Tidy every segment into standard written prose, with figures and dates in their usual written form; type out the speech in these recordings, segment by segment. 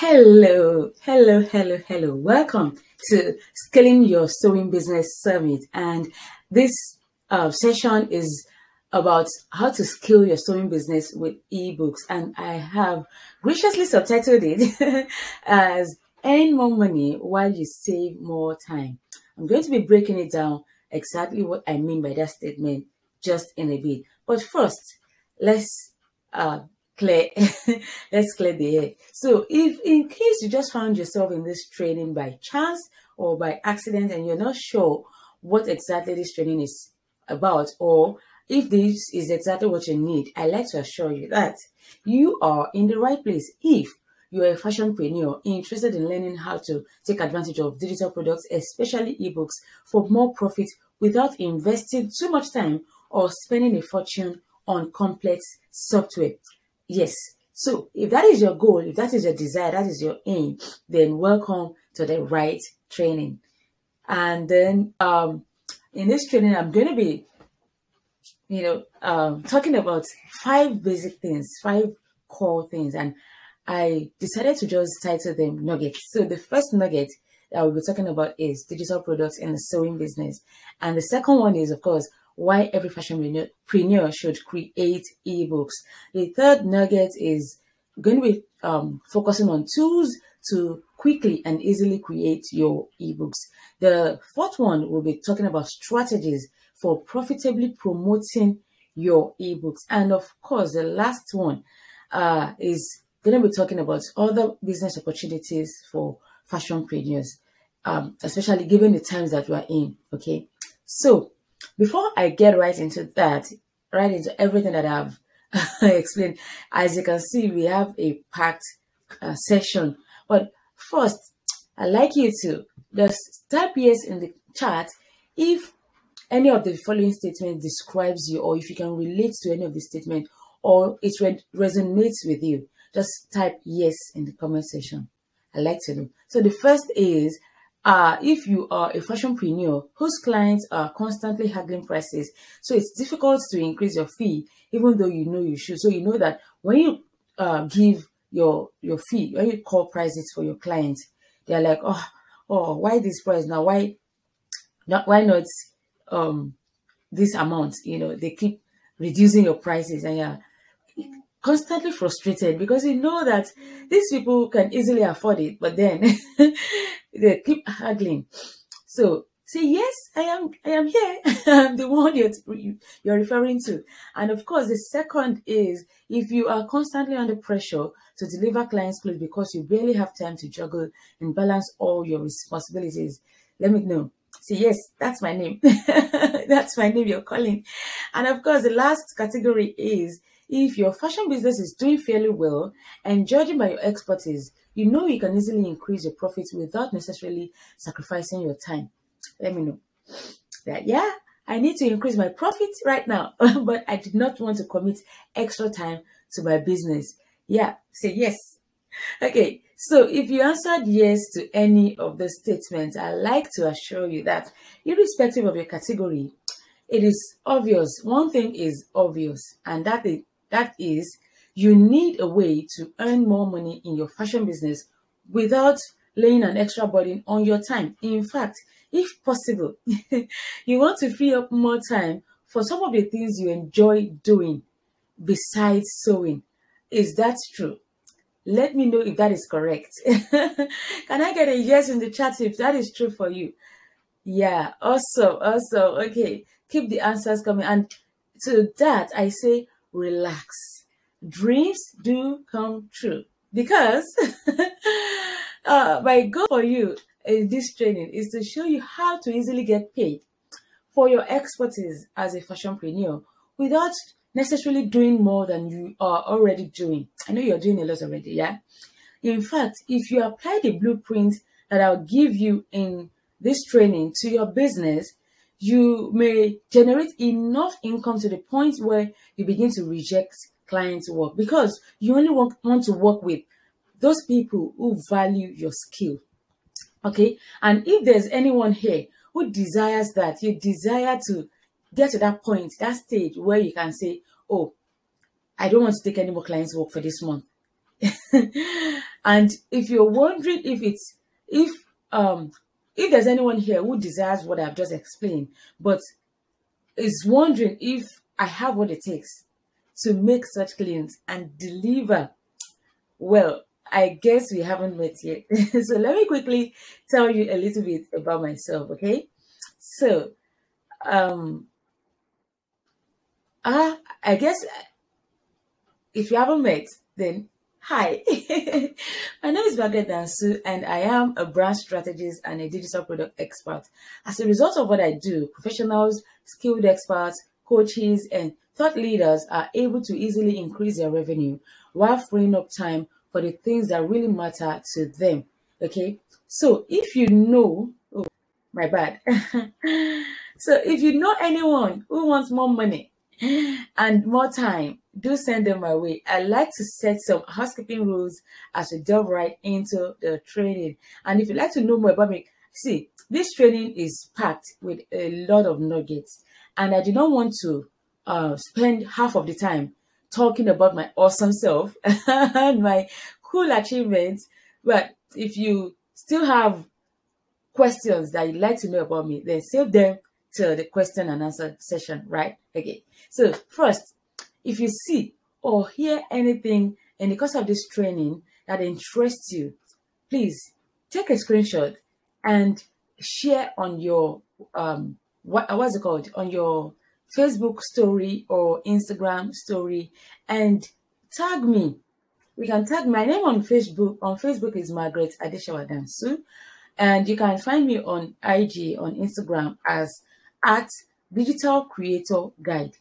Hello. Welcome to Scaling Your Sewing Business Summit. And this session is about how to scale your sewing business with ebooks. And I have graciously subtitled it as Earn More Money While You Save More Time. I'm going to be breaking it down exactly what I mean by that statement just in a bit. But first, let's clear the air. So if in case you just found yourself in this training by chance or by accident and you're not sure what exactly this training is about, or if this is exactly what you need, I like to assure you that you are in the right place if you're a fashionpreneur interested in learning how to take advantage of digital products, especially ebooks, for more profit without investing too much time or spending a fortune on complex software. Yes. So if that is your goal, if that is your desire, that is your aim, then welcome to the right training. And then in this training, I'm going to be, talking about 5 basic things, 5 core things. And I decided to just title them nuggets. So the first nugget that we'll be talking about is digital products in the sewing business. And the second one is, of course, why every fashionpreneur should create ebooks. The third nugget is going to be focusing on tools to quickly and easily create your ebooks. The fourth one will be talking about strategies for profitably promoting your ebooks. And of course, the last one is going to be talking about other business opportunities for fashionpreneurs, especially given the times that we are in. Okay, so before I get right into that, right into everything that I've explained, as you can see, we have a packed session. But first, I'd like you to just type yes in the chat if any of the following statements describes you, or if you can relate to any of the statement, or it resonates with you. Just type yes in the comment section. I'd like to know. So the first is, if you are a fashionpreneur whose clients are constantly haggling prices, so it's difficult to increase your fee, even though you know you should. So you know that when you give your fee, when you call prices for your clients, they're like, oh, why this price now? Why not this amount? They keep reducing your prices, and you're constantly frustrated because you know that these people can easily afford it, but then they keep haggling. So say yes, I am here. I'm the one you're referring to. And of course, the second is, if you are constantly under pressure to deliver clients' clothes because you barely have time to juggle and balance all your responsibilities, let me know. Say yes, that's my name. That's my name you're calling. And of course, the last category is, if your fashion business is doing fairly well and judging by your expertise, you know you can easily increase your profits without necessarily sacrificing your time. Let me know that, yeah, I need to increase my profits right now, but I did not want to commit extra time to my business. Yeah, say yes. Okay, so if you answered yes to any of the statements, I'd like to assure you that irrespective of your category, it is obvious. One thing is obvious, and that is you need a way to earn more money in your fashion business without laying an extra burden on your time. In fact, if possible, you want to free up more time for some of the things you enjoy doing besides sewing. Is that true? Let me know if that is correct. Can I get a yes in the chat if that is true for you? Yeah, awesome. Okay, keep the answers coming. And to that, I say, relax. Dreams do come true, because my goal for you in this training is to show you how to easily get paid for your expertise as a fashionpreneur without necessarily doing more than you are already doing. I know you're doing a lot already, yeah? In fact, if you apply the blueprint that I'll give you in this training to your business, you may generate enough income to the point where you begin to reject clients' work, because you only want to work with those people who value your skill. Okay, and if there's anyone here who desires that, you desire to get to that point, that stage where you can say, oh, I don't want to take any more clients' work for this month. And if you're wondering if there's anyone here who desires what I've just explained, but is wondering if I have what it takes to make such claims and deliver, well, I guess we haven't met yet. So let me quickly tell you a little bit about myself, okay? So, I guess if you haven't met, then hi. My name is Margaret Dansu, and I am a brand strategist and a digital product expert. As a result of what I do, professionals, skilled experts, coaches, and thought leaders are able to easily increase their revenue while freeing up time for the things that really matter to them. Okay, so if you know, oh, my bad. So if you know anyone who wants more money and more time, do send them my way. I like to set some housekeeping rules as we delve right into the training. And if you'd like to know more about me, see, this training is packed with a lot of nuggets, and I do not want to spend half of the time talking about my awesome self and my cool achievements. But if you still have questions that you'd like to know about me, then save them to the question and answer session, right? Okay. So first, if you see or hear anything in the course of this training that interests you, please take a screenshot and share on your what's it called, on your Facebook story or Instagram story, and tag me. You can tag my name on Facebook. On Facebook is Margaret Adesewa Dansu, and you can find me on IG, on Instagram as @Digital Creator Guide.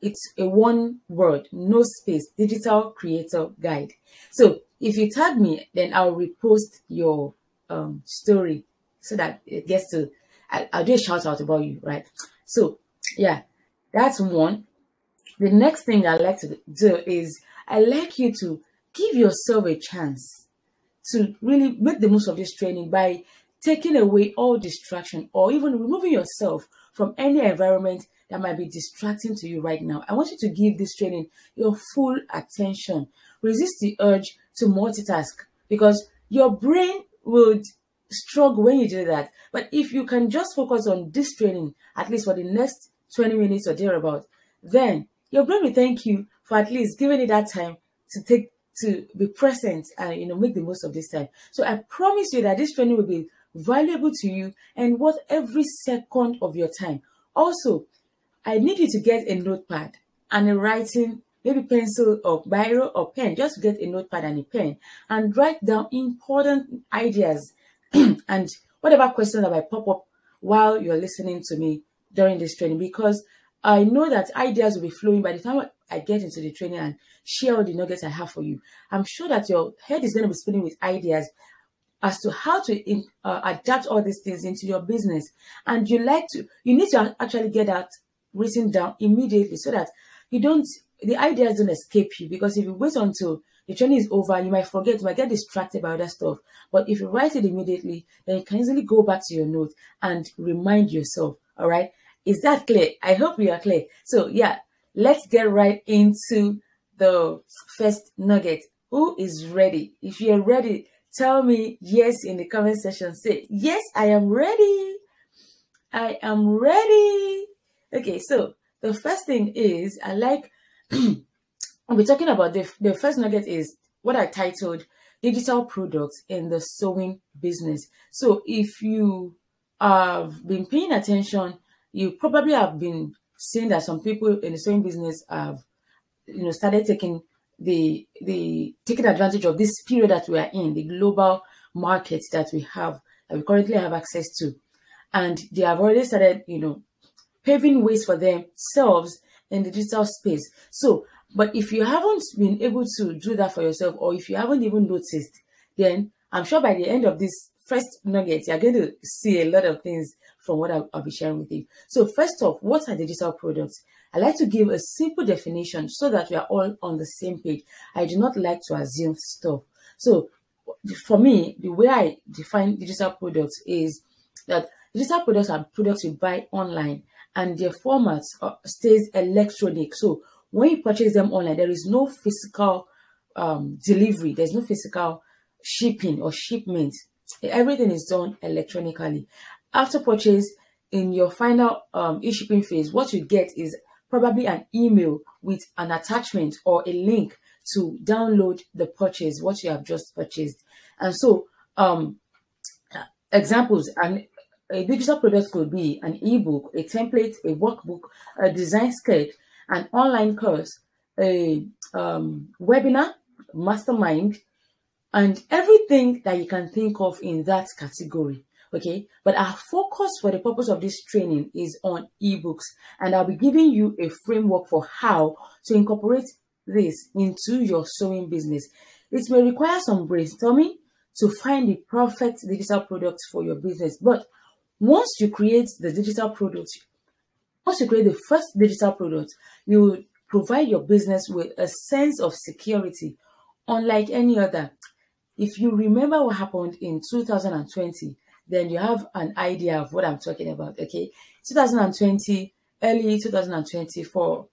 It's a one word, no space, Digital Creator Guide. So if you tag me, then I'll repost your story so that it gets to, I'll do a shout out about you, right? So yeah, that's one. The next thing I like to do is I like you to give yourself a chance to really make the most of this training by taking away all distraction or even removing yourself from any environment that might be distracting to you right now. I want you to give this training your full attention. Resist the urge to multitask, because your brain would struggle when you do that. But if you can just focus on this training, at least for the next 20 minutes or thereabout, then your brain will thank you for at least giving it that time to be present and make the most of this time. So I promise you that this training will be valuable to you and worth every second of your time. Also, I need you to get a notepad and a writing, maybe pencil or biro or pen. Just get a notepad and a pen and write down important ideas and whatever questions that might pop up while you're listening to me during this training, because I know that ideas will be flowing by the time I get into the training and share all the nuggets I have for you. I'm sure that your head is going to be spinning with ideas as to how to adapt all these things into your business. And you need to actually get that written down immediately so that the ideas don't escape you. Because if you wait until the training is over, you might forget, you might get distracted by other stuff. But if you write it immediately, then you can easily go back to your note and remind yourself. All right. Is that clear? I hope you are clear. So yeah, let's get right into the first nugget. Who is ready? If you're ready, tell me yes in the comment section. Say, yes, I am ready. I am ready. Okay, so the first thing is, we're talking about the first nugget is what I titled digital products in the sewing business. So if you have been paying attention, you probably have been seeing that some people in the sewing business have started taking advantage of this period that we are in, the global market that we currently have access to. And they have already started, paving ways for themselves in the digital space. So, but if you haven't been able to do that for yourself, or if you haven't even noticed, then I'm sure by the end of this first nugget, you're going to see a lot of things from what I'll be sharing with you. So first off, what are digital products? I like to give a simple definition so that we are all on the same page. I do not like to assume stuff. So for me, the way I define digital products is that digital products are products you buy online and their format stays electronic. So when you purchase them online, there is no physical delivery. There's no physical shipping or shipment. Everything is done electronically. After purchase, in your final e-shipping phase, what you get is probably an email with an attachment or a link to download the purchase, what you have just purchased. And so examples, and a digital product could be an ebook, a template, a workbook, a design sketch, an online course, a webinar, mastermind, and everything that you can think of in that category. Okay, but our focus for the purpose of this training is on ebooks, and I'll be giving you a framework for how to incorporate this into your sewing business. It may require some brainstorming to find the perfect digital product for your business, but once you create the digital product, once you create the first digital product, you will provide your business with a sense of security unlike any other. If you remember what happened in 2020, then you have an idea of what I'm talking about. Okay, 2020, early 2020, for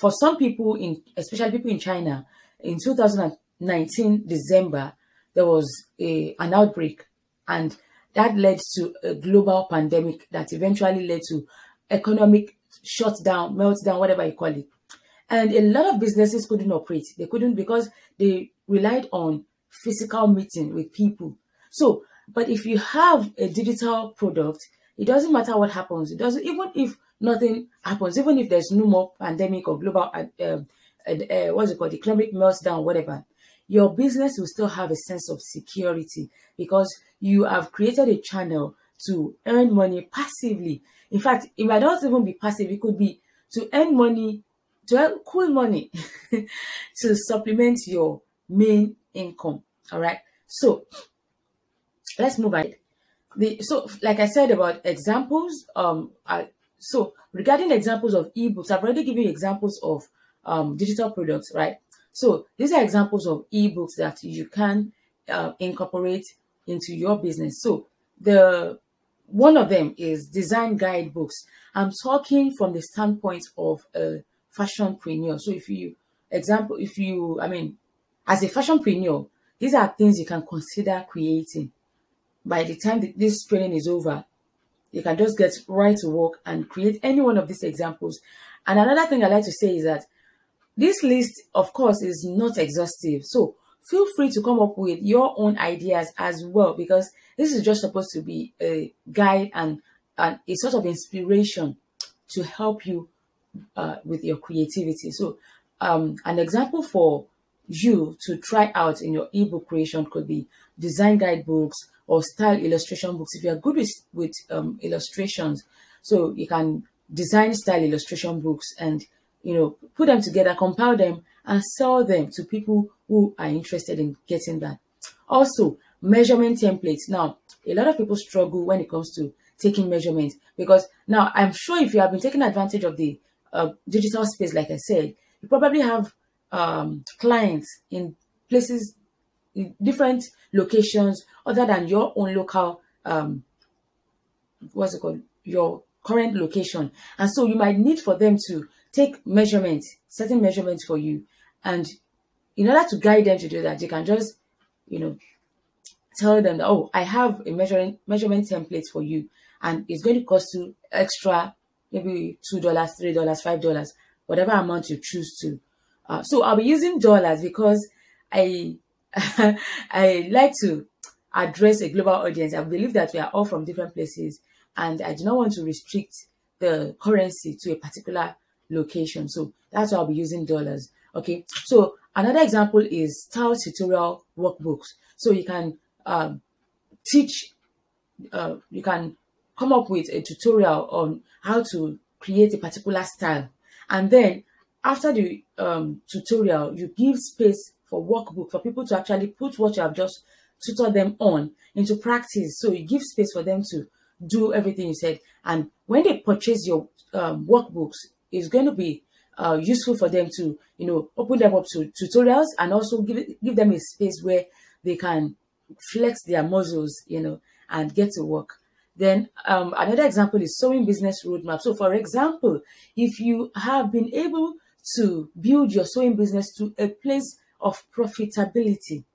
some people, especially people in China, in 2019 December, there was an outbreak, and that led to a global pandemic that eventually led to economic shutdown, meltdown, whatever you call it. And a lot of businesses couldn't operate. They couldn't, because they relied on physical meeting with people. So, but if you have a digital product, it doesn't matter what happens. It doesn't, even if nothing happens, even if there's no more pandemic or global, what's it called, economic meltdown, whatever, your business will still have a sense of security because you have created a channel to earn money passively. In fact, it might not even be passive. It could be to earn money, to earn cool money to supplement your main income. All right. So let's move ahead. So like I said about examples, so regarding examples of ebooks, I've already given you examples of digital products, right? So these are examples of ebooks that you can incorporate into your business. So one of them is design guidebooks. I'm talking from the standpoint of a fashionpreneur. So as a fashionpreneur, these are things you can consider creating. By the time this training is over, you can just get right to work and create any one of these examples. And another thing I like to say is that this list, of course, is not exhaustive. So feel free to come up with your own ideas as well, because this is just supposed to be a guide and a sort of inspiration to help you with your creativity. So an example for you to try out in your ebook creation could be design guidebooks or style illustration books. If you are good with illustrations, so you can design style illustration books and put them together, compile them, and sell them to people who are interested in getting that. Also, measurement templates. Now, a lot of people struggle when it comes to taking measurements, because now I'm sure if you have been taking advantage of the digital space, like I said, you probably have clients in places, in different locations other than your own local, what's it called, your current location. And so you might need for them to take measurements, certain measurements for you. And in order to guide them to do that, you can just, tell them that, oh, I have a measurement template for you, and it's going to cost you extra, maybe $2, $3, $5, whatever amount you choose to. So I'll be using dollars because I I like to address a global audience. I believe that we are all from different places, and I do not want to restrict the currency to a particular location. So that's why I'll be using dollars. Okay. So another example is style tutorial workbooks. So you can you can come up with a tutorial on how to create a particular style, and then after the tutorial, you give space for workbook for people to actually put what you have just tutored them on into practice. So you give space for them to do everything you said, and when they purchase your workbooks, it's going to be useful for them to open them up to tutorials, and also give them a space where they can flex their muscles, and get to work. Then another example is sewing business roadmap. So for example, if you have been able to build your sewing business to a place of profitability,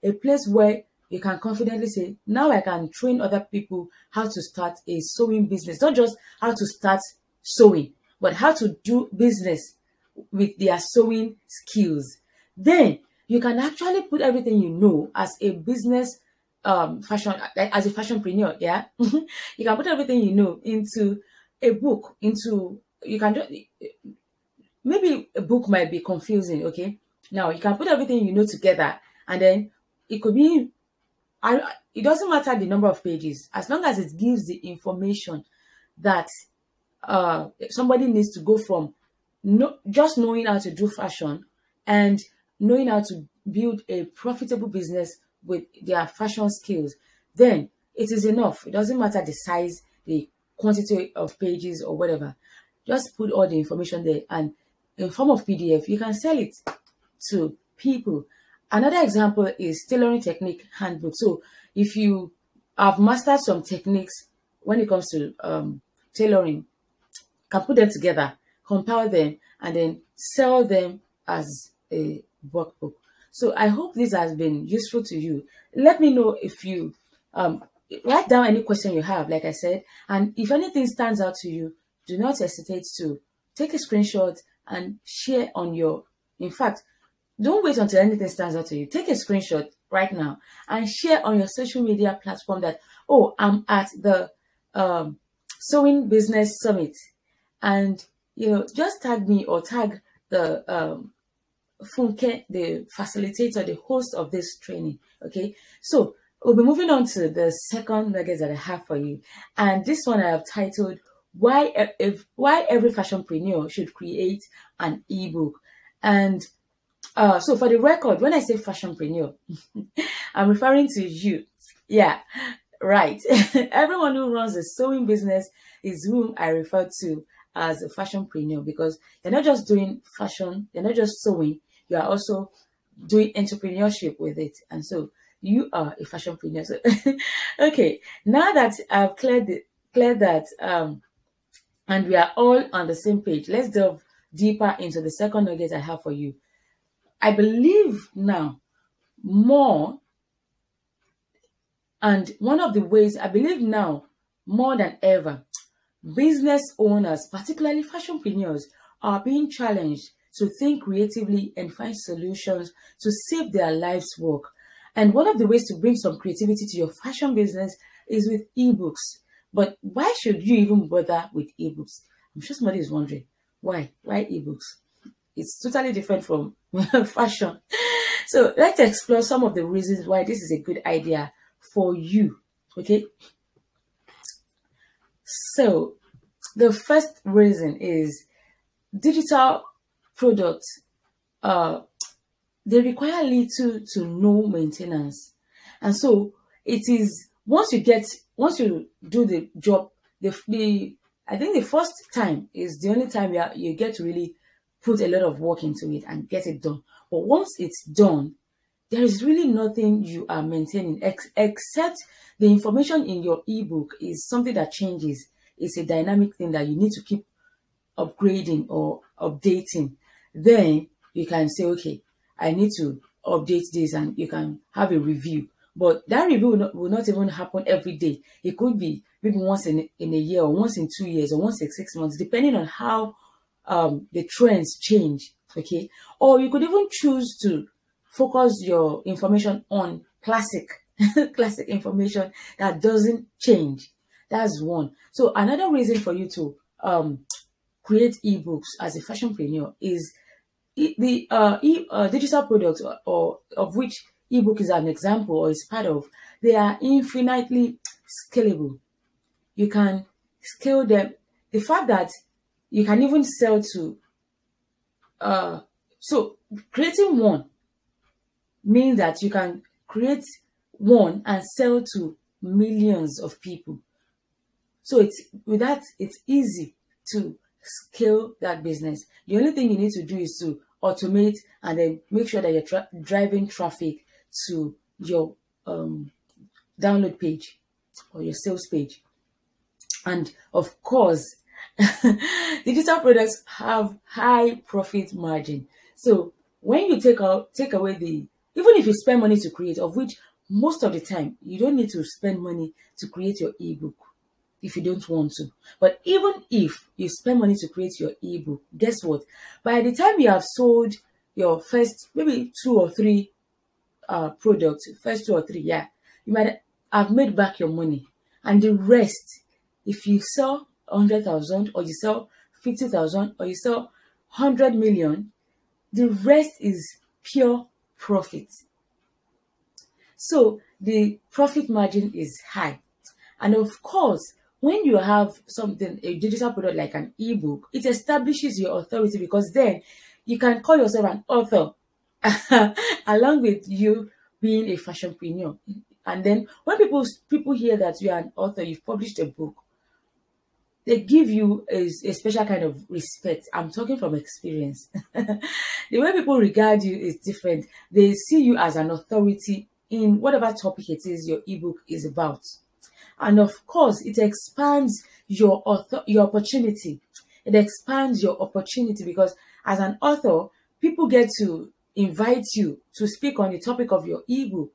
a place where you can confidently say, now I can train other people how to start a sewing business, not just how to start sewing, but how to do business with their sewing skills. Then you can actually put everything you know as a business fashion, like as a fashionpreneur. Yeah. You can put everything you know into a book, into, you can just, maybe a book might be confusing. Okay, now you can put everything you know together, and then it could be, it doesn't matter the number of pages, as long as it gives the information that somebody needs to go from just knowing how to do fashion and knowing how to build a profitable business with their fashion skills. Then it is enough. It doesn't matter the size, the quantity of pages or whatever. Just put all the information there, and in form of PDF, you can sell it to people. Another example is tailoring technique handbook. So if you have mastered some techniques when it comes to tailoring, can put them together, compile them, and then sell them as a workbook. So I hope this has been useful to you. Let me know if you write down any question you have, like I said, and if anything stands out to you, do not hesitate to take a screenshot and share on your, in fact, don't wait until anything stands out to you. Take a screenshot right now and share on your social media platform that, oh, I'm at the Sewing Business Summit. And, you know, just tag me or tag the Funke, the facilitator, the host of this training. Okay, so we'll be moving on to the second nugget that I have for you. And this one I have titled, why every fashionpreneur should create an ebook. And so for the record, when I say fashionpreneur, I'm referring to you. Yeah, right. Everyone who runs a sewing business is whom I refer to as a fashionpreneur, because you're not just doing fashion, you're not just sewing, you are also doing entrepreneurship with it. And so you are a fashionpreneur. So, okay, now that I've cleared that, and we are all on the same page, let's delve deeper into the second nugget I have for you. I believe now more, and one of the ways I believe now more than ever, business owners, particularly fashionpreneurs, are being challenged to think creatively and find solutions to save their life's work. And one of the ways to bring some creativity to your fashion business is with ebooks. But why should you even bother with ebooks? I'm sure somebody is wondering, why? Why ebooks? It's totally different from fashion. So let's explore some of the reasons why this is a good idea for you. Okay. So the first reason is digital products. They require little to no maintenance. And so it is, once you do the job, I think the first time is the only time you get to really put a lot of work into it and get it done. But once it's done, there is really nothing you are maintaining except the information in your ebook is something that changes. It's a dynamic thing that you need to keep upgrading or updating. Then you can say, okay, I need to update this, and you can have a review. But that review will not even happen every day. It could be maybe once in a year, or once in 2 years, or once in 6 months, depending on how the trends change. Okay, or you could even choose to focus your information on classic information that doesn't change. That's one. So another reason for you to create ebooks as a fashionpreneur is the digital products, or of which ebook is an example or is part of. They are infinitely scalable. You can scale them. The fact that you can even sell to so creating one means that you can create one and sell to millions of people. So it's easy to scale that business. The only thing you need to do is to automate and then make sure that you're driving traffic to your download page or your sales page. And of course, digital products have high profit margin. So when you take away the even if you spend money to create, of which most of the time you don't need to spend money to create your ebook if you don't want to. But even if you spend money to create your ebook, guess what? By the time you have sold your first maybe 2 or 3 products, first 2 or 3, yeah, you might have made back your money, and the rest, if you sell 100,000 or you sell 50,000 or you sell 100 million, the rest is pure profit. So the profit margin is high. And of course, when you have something, a digital product like an ebook, it establishes your authority, because then you can call yourself an author along with you being a fashionpreneur. And then when people hear that you are an author, you've published a book, they give you a special kind of respect. I'm talking from experience. The way people regard you is different. They see you as an authority in whatever topic it is your ebook is about. And of course, it expands your opportunity. It expands your opportunity, because as an author, people get to invite you to speak on the topic of your ebook.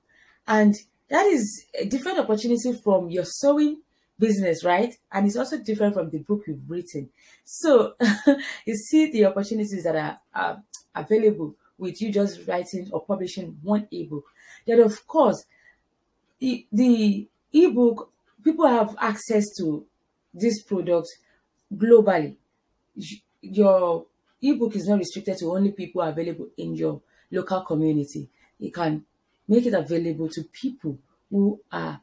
And that is a different opportunity from your sewing business, right? And it's also different from the book you've written. So you see the opportunities that are available with you just writing or publishing one ebook. Then of course, the ebook, people have access to this product globally. Your ebook is not restricted to only people available in your local community. You can make it available to people who are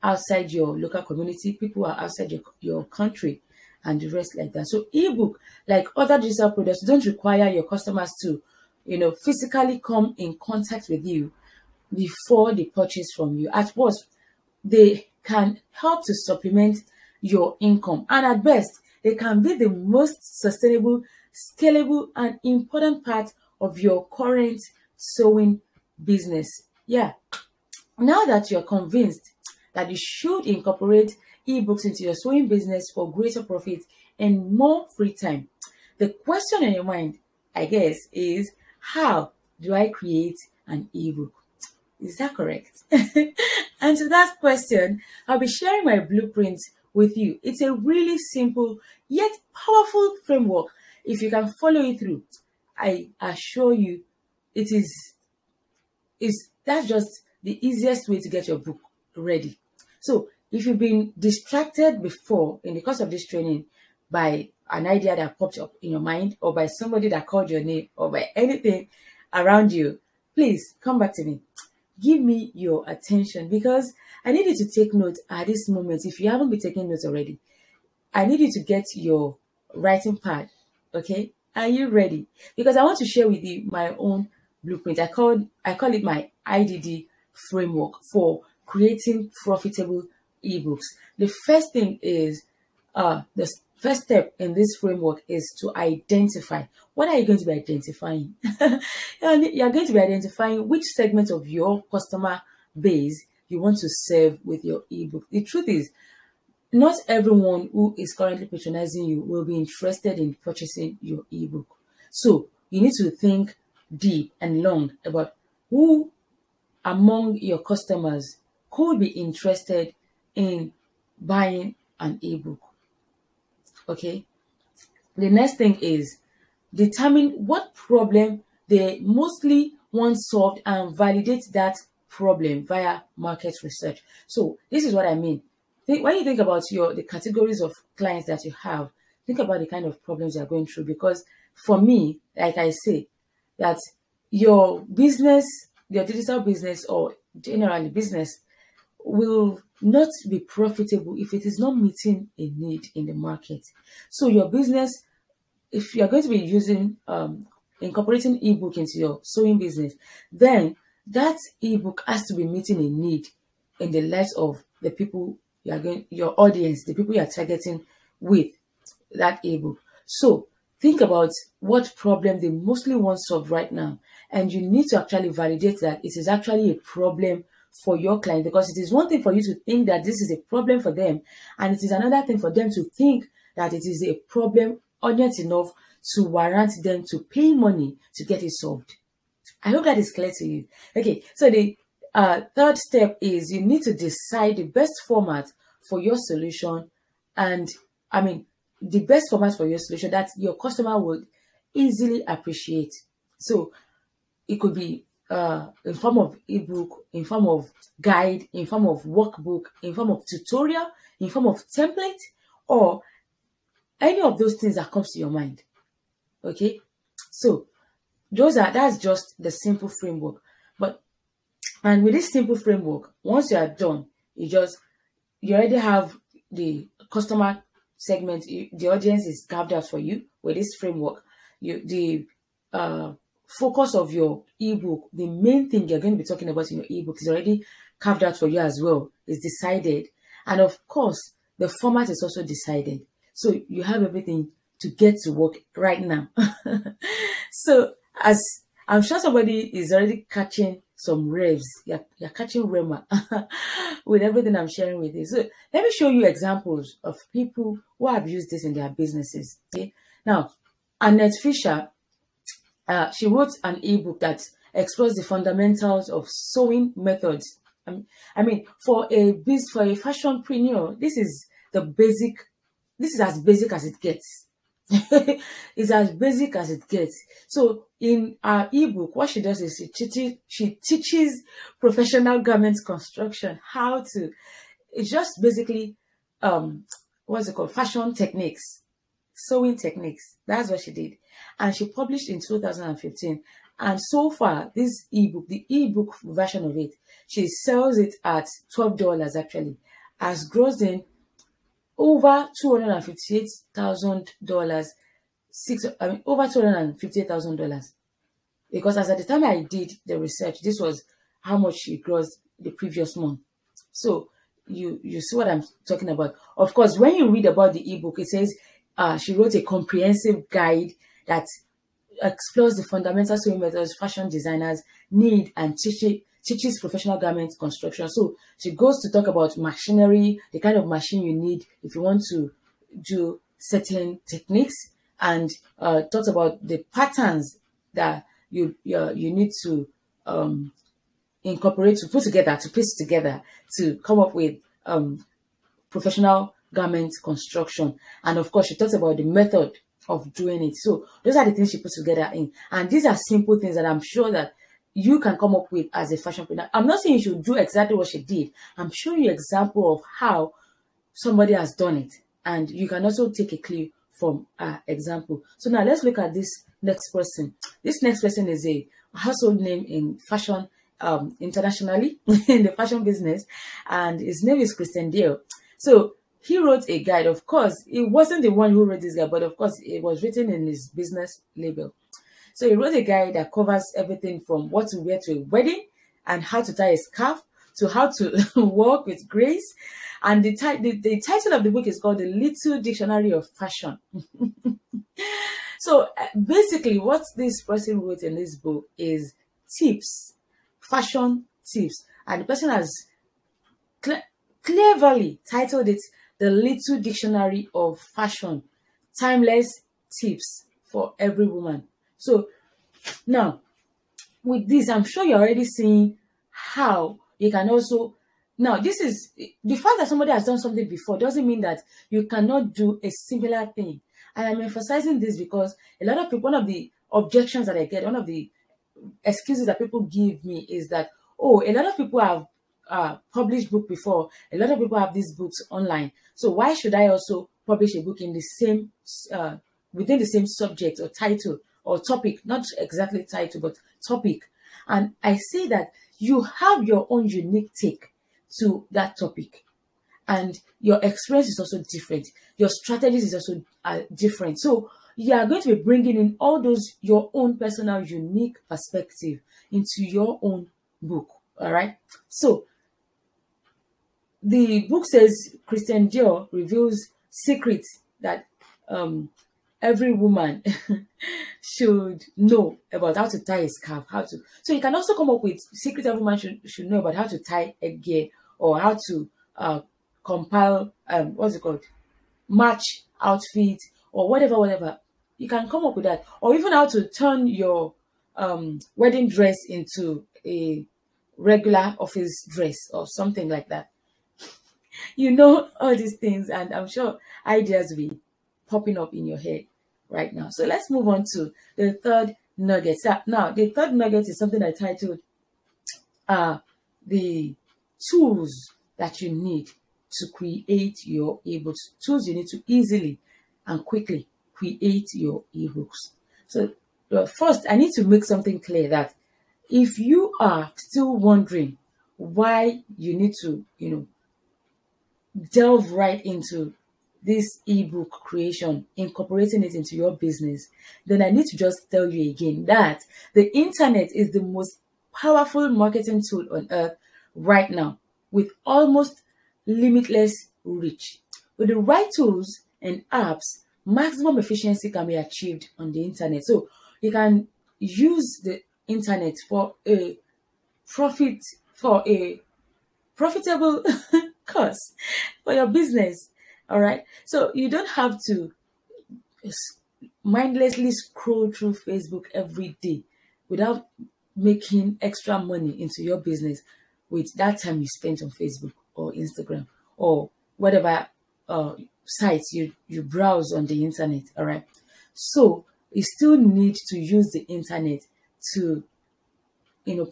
outside your local community, people who are outside your country, and the rest like that. So ebook, like other digital products, don't require your customers to, physically come in contact with you before they purchase from you. At worst, they can help to supplement your income, and at best, they can be the most sustainable, scalable, and important part of your current sewing business. Yeah. Now that you're convinced that you should incorporate ebooks into your sewing business for greater profit and more free time, the question in your mind, I guess, is how do I create an ebook? Is that correct? And to that question, I'll be sharing my blueprint with you. It's a really simple yet powerful framework. If you can follow it through, I assure you that's just the easiest way to get your book ready. So if you've been distracted before in the course of this training by an idea that popped up in your mind, or by somebody that called your name, or by anything around you, please come back to me. Give me your attention, because I need you to take note at this moment. If you haven't been taking notes already, I need you to get your writing pad. Okay? Are you ready? Because I want to share with you my own blueprint. I call it my IDD framework for creating profitable ebooks. The first thing is, the first step in this framework is to identify. What are you going to be identifying? You're going to be identifying which segment of your customer base you want to serve with your ebook. The truth is, not everyone who is currently patronizing you will be interested in purchasing your ebook. So you need to think deep and long about who among your customers could be interested in buying an ebook. Okay. The next thing is determine what problem they mostly want solved and validate that problem via market research. So this is what I mean. When you think about the categories of clients that you have, think about the kind of problems you're going through. Because for me, like I say, that your business, your digital business, or generally business, will not be profitable if it is not meeting a need in the market. So your business, if you're going to be using, incorporating ebook into your sewing business, then that ebook has to be meeting a need in the lives of the people your audience, the people you're targeting with that ebook. So think about what problem they mostly want solved right now. And you need to actually validate that it is actually a problem for your client, because it is one thing for you to think that this is a problem for them, and it is another thing for them to think that it is a problem urgent enough to warrant them to pay money to get it solved. I hope that is clear to you. Okay, so the third step is you need to decide the best format for your solution, and I mean the best format for your solution that your customer would easily appreciate. So it could be in form of ebook, in form of guide, in form of workbook, in form of tutorial, in form of template, or any of those things that comes to your mind. Okay, so that's just the simple framework. And with this simple framework, once you are done, you already have the customer segment, the audience is carved out for you with this framework. The focus of your ebook, the main thing you're going to be talking about in your ebook is already carved out for you as well, is decided. And of course, the format is also decided. So you have everything to get to work right now. So as I'm sure somebody is already catching some revs, you're catching rema with everything I'm sharing with you. So let me show you examples of people who have used this in their businesses. Okay, now Annette Fisher, she wrote an ebook that explores the fundamentals of sewing methods. I mean, for a fashionpreneur, this is the basic. This is as basic as it gets. It's as basic as it gets. So in our ebook, what she does is she teaches professional garment construction, how to. It's just basically what's it called? Fashion techniques, sewing techniques. That's what she did, and she published in 2015. And so far, this ebook, the ebook version of it, she sells it at $12 actually, has grossed in over $258,000, over $258,000. Because as at the time I did the research, this was how much she grossed the previous month. So you see what I'm talking about. Of course, when you read about the ebook, it says she wrote a comprehensive guide that explores the fundamental sewing methods fashion designers need and teaches professional garment construction. So she goes to talk about machinery, the kind of machine you need if you want to do certain techniques, and talks about the patterns that you need to incorporate, to put together, to piece together, to come up with professional garment construction. And of course, she talks about the method of doing it. So those are the things she puts together in. And these are simple things that I'm sure that you can come up with as a fashionpreneur. I'm not saying you should do exactly what she did. I'm showing you an example of how somebody has done it. And you can also take a clue from our example. So now let's look at this next person. This next person is a household name in fashion internationally, in the fashion business. And his name is Christian Dior. So he wrote a guide. Of course, it wasn't the one who wrote this guide, but of course, it was written in his business label. So he wrote a guide that covers everything from what to wear to a wedding and how to tie a scarf to how to walk with grace. And the title of the book is called The Little Dictionary of Fashion. So basically, what this person wrote in this book is tips, fashion tips. And the person has cleverly titled it The Little Dictionary of Fashion, Timeless Tips for Every Woman. So now, with this, I'm sure you're already seeing how you can also. Now, this is the fact that somebody has done something before doesn't mean that you cannot do a similar thing. And I'm emphasizing this because a lot of people, one of the objections that I get, one of the excuses that people give me is that, oh, a lot of people have published book before. A lot of people have these books online. So why should I also publish a book in the same, within the same subject or title or topic? Not exactly title, but topic. And I say that you have your own unique take to that topic. And your experience is also different. Your strategies is also different. So you are going to be bringing in all those, your own personal, unique perspective into your own book. All right. So the book says Christian Dior reveals secrets that every woman should know about how to tie a scarf, So you can also come up with secrets every woman should know about how to tie a gear or how to compile, match outfit or whatever. You can come up with that. Or even how to turn your wedding dress into a regular office dress or something like that. You know all these things, and I'm sure ideas will be popping up in your head right now. So let's move on to the third nugget. So now, the third nugget is something I titled the tools that you need to create your ebooks. Tools you need to easily and quickly create your ebooks. So first, I need to make something clear that if you are still wondering why you need to, delve right into this ebook creation, incorporating it into your business, then I need to just tell you again that the internet is the most powerful marketing tool on earth right now, with almost limitless reach. With the right tools and apps, maximum efficiency can be achieved on the internet. So you can use the internet for a profitable cost for your business. All right. So you don't have to mindlessly scroll through Facebook every day without making extra money into your business with that time you spent on Facebook or Instagram or whatever sites you browse on the internet. All right. So you still need to use the internet to,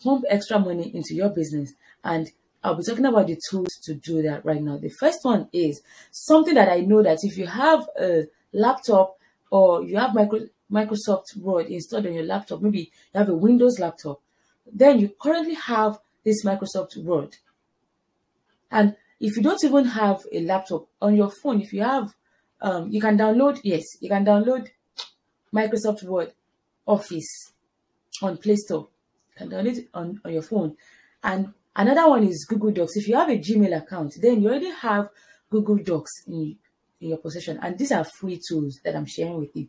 pump extra money into your business. And I'll be talking about the tools to do that right now. The first one is something that I know that if you have a laptop or you have Microsoft Word installed on your laptop, maybe you have a Windows laptop, then you currently have this Microsoft Word. And if you don't even have a laptop on your phone, if you have, you can download Microsoft Word Office on Play Store. You can download it on your phone. And another one is Google Docs. If you have a Gmail account, then you already have Google Docs in your possession. And these are free tools that I'm sharing with you.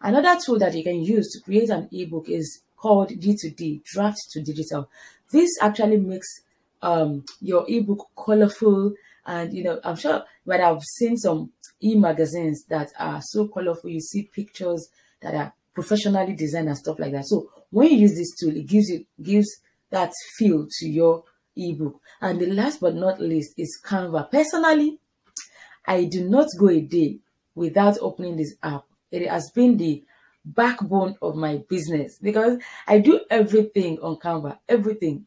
Another tool that you can use to create an ebook is called D2D, Draft to Digital. This actually makes your ebook colorful. And, I'm sure but I've seen some e-magazines that are so colorful. You see pictures that are professionally designed and stuff like that. So when you use this tool, it gives that feel to your ebook. And the last but not least is Canva. Personally, I do not go a day without opening this app. It has been the backbone of my business because I do everything on Canva. Everything.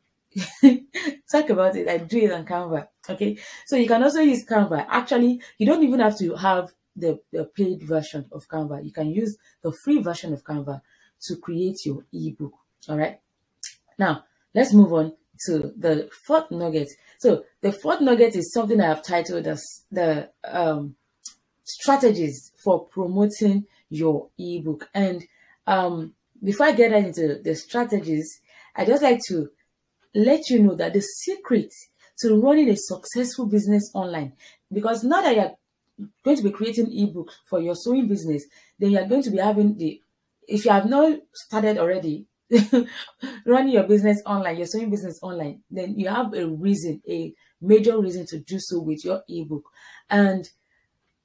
Talk about it. I do it on Canva. Okay. So you can also use Canva. Actually, you don't even have to have the paid version of Canva. You can use the free version of Canva to create your ebook. All right. Now, let's move on to the fourth nugget. So the fourth nugget is something I have titled as the strategies for promoting your ebook. And before I get into the strategies, I just like to let you know that the secret to running a successful business online, because now that you're going to be creating ebooks for your sewing business, then you're going to be having if you have not started already running your business online, your sewing business online, then you have a major reason to do so with your ebook. And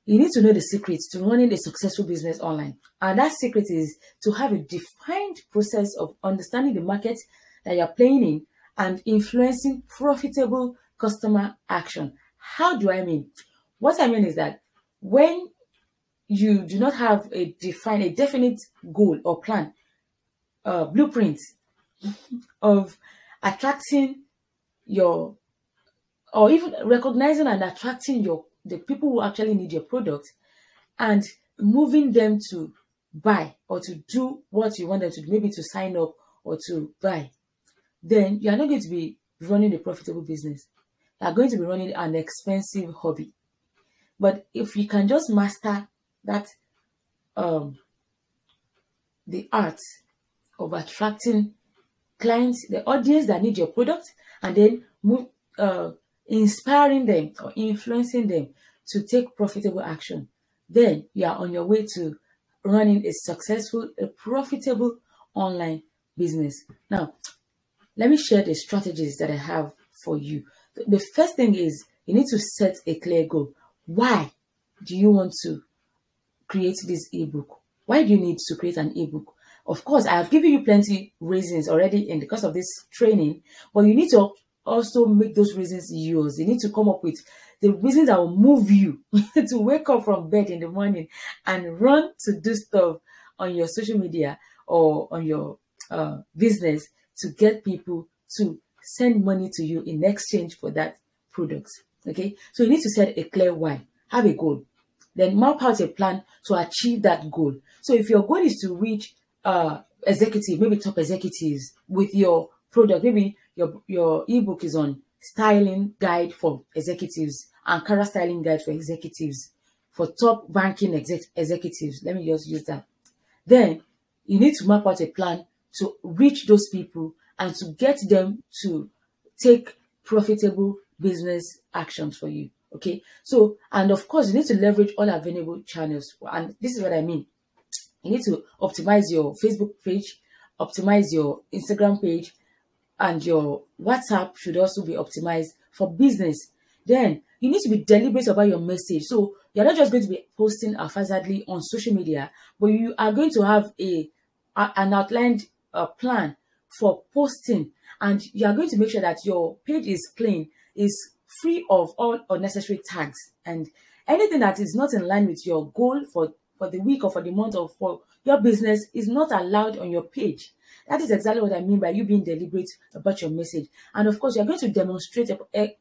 you need to know the secrets to running a successful business online. And that secret is to have a defined process of understanding the market that you're playing in and influencing profitable customer action. How do I mean? What I mean is that when you do not have a definite goal or plan, blueprint of attracting or even recognizing and attracting the people who actually need your product and moving them to buy or to do what you want them to do, maybe to sign up or to buy, then you are not going to be running a profitable business. You are going to be running an expensive hobby. But if you can just master that, the art of attracting clients, the audience that need your product, and then inspiring them or influencing them to take profitable action, then you are on your way to running a profitable online business. Now, let me share the strategies that I have for you. The first thing is you need to set a clear goal. Why do you want to create this ebook? Why do you need to create an ebook? Of course, I have given you plenty reasons already in the course of this training, but you need to also make those reasons yours. You need to come up with the reasons that will move you to wake up from bed in the morning and run to do stuff on your social media or on your business to get people to send money to you in exchange for that product. Okay, so you need to set a clear why, have a goal, then map out a plan to achieve that goal. So if your goal is to reach executive, maybe top executives with your product, maybe your ebook is on styling guide for executives, Ankara styling guide for executives, for top banking executives. Let me just use that. Then you need to map out a plan to reach those people and to get them to take profitable business actions for you. Okay, so, and of course, you need to leverage all available channels. And this is what I mean. You need to optimize your Facebook page, optimize your Instagram page, and your WhatsApp should also be optimized for business. Then you need to be deliberate about your message. So you're not just going to be posting haphazardly on social media, but you are going to have an outlined plan for posting, and you are going to make sure that your page is clean, is free of all unnecessary tags, and anything that is not in line with your goal for the week or for the month or for your business is not allowed on your page. That is exactly what I mean by you being deliberate about your message. And of course, you're going to demonstrate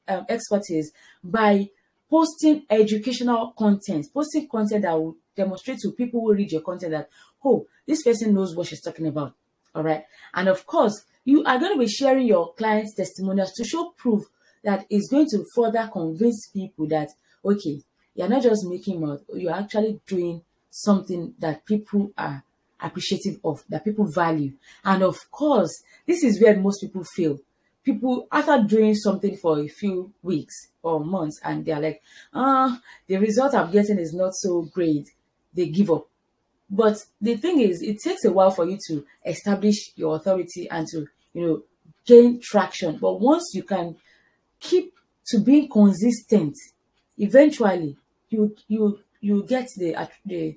expertise by posting educational content, posting content that will demonstrate to people who read your content that, oh, this person knows what she's talking about. All right. And of course, you are going to be sharing your clients' testimonials to show proof that is going to further convince people that, okay, you're not just making mouth, you're actually doing something that people are appreciative of, that people value. And of course, this is where most people fail. People, after doing something for a few weeks or months, and they're like, the result I'm getting is not so great, they give up. But the thing is, it takes a while for you to establish your authority and to, gain traction. But once you can keep to being consistent, eventually you get the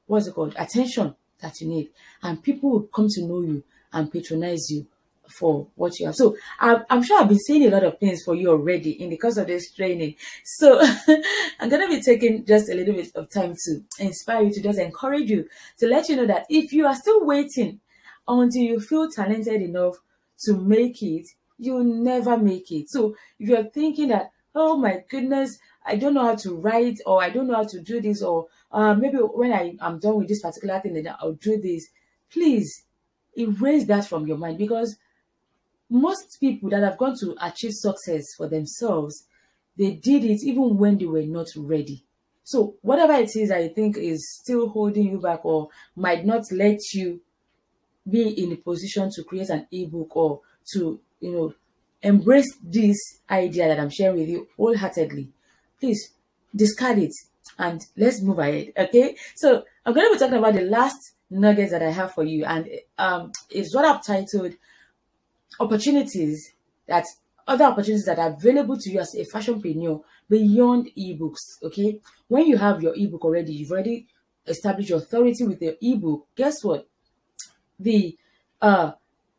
what's it called, attention that you need, and people will come to know you and patronize you for what you have. So I'm sure I've been saying a lot of things for you already in the course of this training. So I'm going to be taking just a little bit of time to inspire you, to just encourage you, to let you know that if you are still waiting until you feel talented enough to make it, you'll never make it. So if you're thinking that, oh my goodness, I don't know how to write, or I don't know how to do this, or maybe when I'm done with this particular thing, then I'll do this, please erase that from your mind, because most people that have gone to achieve success for themselves, they did it even when they were not ready. So whatever it is that you think is still holding you back or might not let you be in a position to create an ebook or to, embrace this idea that I'm sharing with you wholeheartedly, please discard it and let's move ahead. Okay, so I'm going to be talking about the last nuggets that I have for you, and it's what I've titled other opportunities that are available to you as a fashionpreneur beyond ebooks. Okay, when you have your ebook already, you've already established your authority with your ebook. Guess what?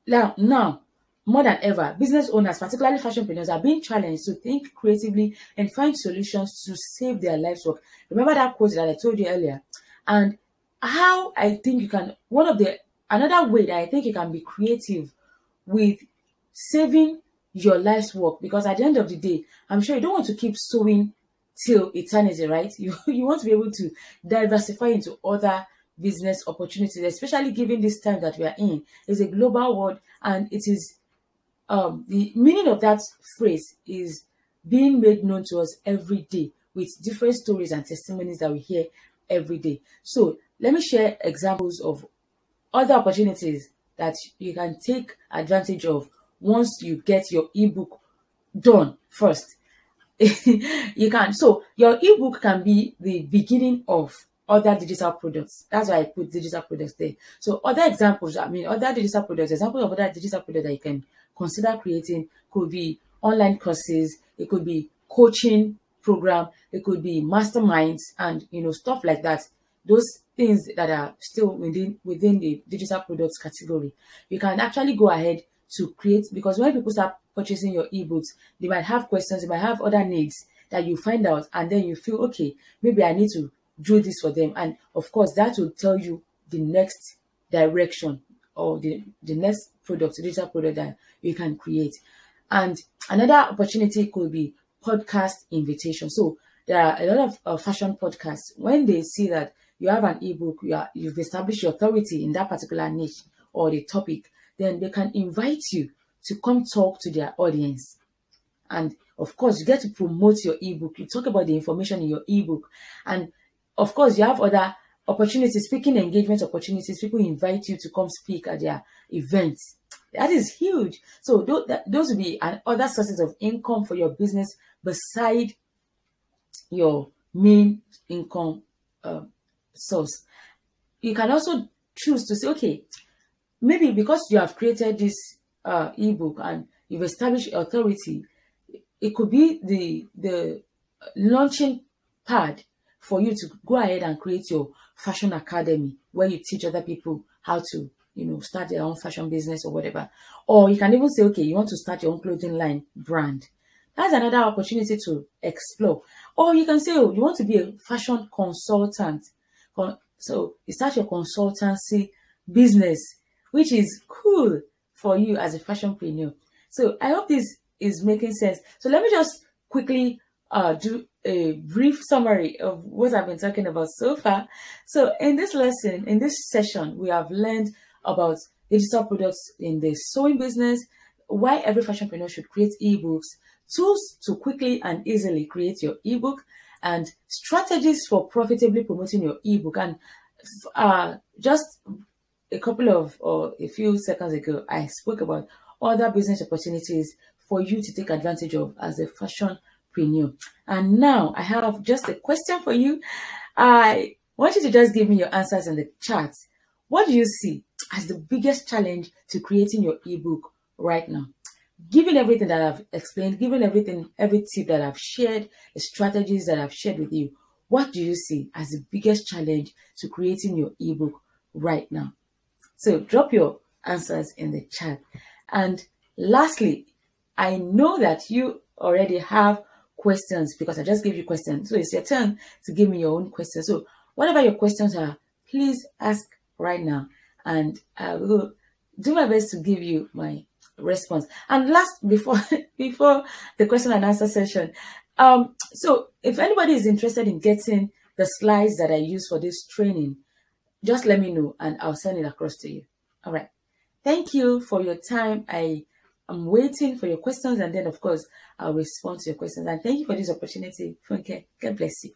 Now more than ever, business owners, particularly fashionpreneurs, are being challenged to think creatively and find solutions to save their life's work. Remember that quote that I told you earlier? And how I think you can, another way that I think you can be creative with saving your life's work, because at the end of the day, I'm sure you don't want to keep sewing till eternity, right? You want to be able to diversify into other business opportunities, especially given this time that we are in. It's a global world, and it is the meaning of that phrase is being made known to us every day with different stories and testimonies that we hear every day. So let me share examples of other opportunities that you can take advantage of once you get your ebook done first. You can. So your ebook can be the beginning of other digital products. That's why I put digital products there. So other examples, other digital products, examples of other digital products that you can consider creating could be online courses, it could be coaching program, it could be masterminds, and stuff like that. those things that are still within the digital products category, you can actually go ahead to create, because when people start purchasing your ebooks, they might have questions, they might have other needs that you find out, and then you feel, okay, maybe I need to do this for them. And of course, that will tell you the next direction or the next product, digital product that you can create. And another opportunity could be podcast invitation. So there are a lot of fashion podcasts. When they see that you have an ebook, you've established your authority in that particular niche or the topic, then they can invite you to come talk to their audience. And of course, you get to promote your ebook. You talk about the information in your ebook. And of course, you have other opportunities, speaking engagement opportunities. People invite you to come speak at their events. That is huge. So those will be other sources of income for your business beside your main income source. You can also choose to say, okay, maybe because you have created this ebook and you've established authority, it could be the launching pad for you to go ahead and create your fashion academy, where you teach other people how to, start their own fashion business or whatever. Or you can even say, okay, you want to start your own clothing line brand. That's another opportunity to explore. Or you can say, oh, you want to be a fashion consultant. So you start your consultancy business, which is cool for you as a fashionpreneur. So I hope this is making sense. So let me just quickly do a brief summary of what I've been talking about so far. So in this lesson, in this session, we have learned about digital products in the sewing business, why every fashionpreneur should create ebooks, tools to quickly and easily create your ebook, and strategies for profitably promoting your ebook. And just a couple of, or a few seconds ago, I spoke about other business opportunities for you to take advantage of as a fashionpreneur. And now I have just a question for you. I want you to just give me your answers in the chat. What do you see as the biggest challenge to creating your ebook right now? Given everything that I've explained, given every tip that I've shared, the strategies that I've shared with you, what do you see as the biggest challenge to creating your ebook right now? So drop your answers in the chat. And lastly, I know that you already have questions because I just gave you questions. So it's your turn to give me your own questions. So whatever your questions are, please ask right now, and I will do my best to give you my response. And before the question and answer session, so if anybody is interested in getting the slides that I use for this training, just let me know and I'll send it across to you. All right. Thank you for your time. I am waiting for your questions, and then of course I'll respond to your questions. And thank you for this opportunity. Okay. God bless you.